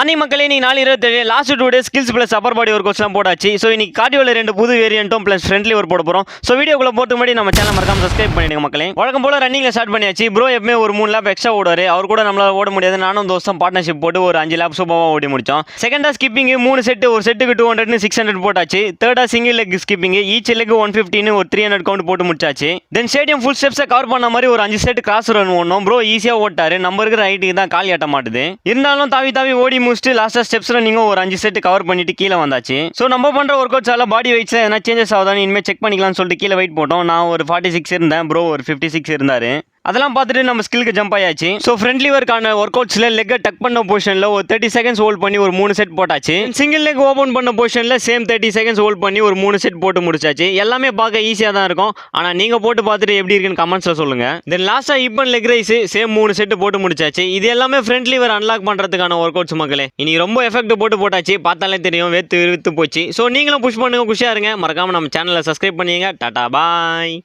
அன்னை மக்களே நீ 4:27 last 2 days skills plus upper body work கோர்ஸ்லாம் போட்டாச்சு. ஸோ இன்னைக்கு கார்டியோவில் 2 புது வேரியண்ட்டும் ப்ளஸ் ஃப்ரெண்ட்லி ஒர்க் போட போகிறோம். ஸோ வீடியோக்குள்ள போட்டு முன்னாடி நம்ம சேனல் மறக்காம சப்ஸ்கிரைப் பண்ணிடுங்க மக்களே. வழக்கம் போல ரன்னிங்ல ஸ்டார்ட் பண்ணியாச்சு. ப்ரோ எப்பவுமே ஒரு 3 லேப் எக்ஸ்ட்ரா ஓடுவார். அவர் கூட நம்மளால ஓட முடியாது. நானும் தோஸ்தம் பார்ட்னர்ஷிப் போட்டு ஒரு 5 லேப் சூப்பராக ஓடி முடிச்சோம். செகண்டா ஸ்கிப்பிங் 3 செட், ஒரு செட்டுக்கு 200 600 போட்டாச்சு. தேர்டா single leg skipping each leg 150 ஒரு 300 கவுண்ட் போட்டு முடிச்சாச்சு. தென் ஸ்டேடியம் ஃபுல் ஸ்டெப்ஸை கவர் பண்ண மாதிரி ஒரு 5 செட் கிராஸ் ரன் ஓடணும். ப்ரோ ஈஸியாக ஓட்டாரு. நம்ம இருக்கிற ஹைட்டுக்கு தான் கால் ஏட்ட மாட்டுது. இருந்தாலும் தாவி தாவி ஓடி முடிச்சுட்டு லாஸ்டா ஸ்டெப்ஸ் நீங்க ஒரு 5 செட் கவர் பண்ணிட்டு கீழே வந்தாச்சு. சோ நம்ம பண்ற ஒர்க் அவுட்ஸால பாடி வெயிட்ஸ்ல எதனா சேஞ்சஸ் ஆகுதான்னு இனிமே செக் பண்ணிக்கலாம்னு சொல்லிட்டு கீழே வெயிட் போட்டோம். நான் ஒரு 46 இருந்தேன், ப்ரோ ஒரு 56 இருந்தாரு. அதெல்லாம் பார்த்துட்டு நம்ம ஸ்கில்க்கு ஜம்ப் ஆயாச்சு. ஸோ ஃப்ரெண்ட்லி ஒர்க்கான ஒர்க் அவுட்ஸில் லெக்கை டக் பண்ண பொசிஷனில் ஒரு 30 செகண்ட்ஸ் ஹோல்ட் பண்ணி ஒரு 3 செட் போட்டாச்சு. சிங்கிள் லெக் ஓப்பன் பண்ண பொசிஷனில் சேம் 30 செகண்ட்ஸ் ஹோல்ட் பண்ணி ஒரு 3 செட் போட்டு முடிச்சாச்சு. எல்லாமே பார்க்க ஈஸியாக தான் இருக்கும். ஆனால் நீங்கள் போட்டு பார்த்துட்டு எப்படி இருக்குன்னு கமெண்ட்ஸில் சொல்லுங்கள். தென் லாஸ்ட்டாக இப்பன் லெக் ரைஸ் சேம் 3 செட் போட்டு முடிச்சாச்சு. இது எல்லாமே ஃப்ரெண்ட்லி ஒர்க் அன்லாக் பண்ணுறதுக்கான ஒர்க் அவுட்ஸ் மக்களே. இன்னைக்கு ரொம்ப எஃபெக்ட் போட்டாச்சு. பார்த்தாலே தெரியும் வெத்து போச்சு. ஸோ நீங்களும் புஷ் பண்ணுங்க, குஷியாக இருங்க. மறக்காமல் நம்ம சேனலை சப்ஸ்கிரைப் பண்ணிங்க. டாடா பாய்.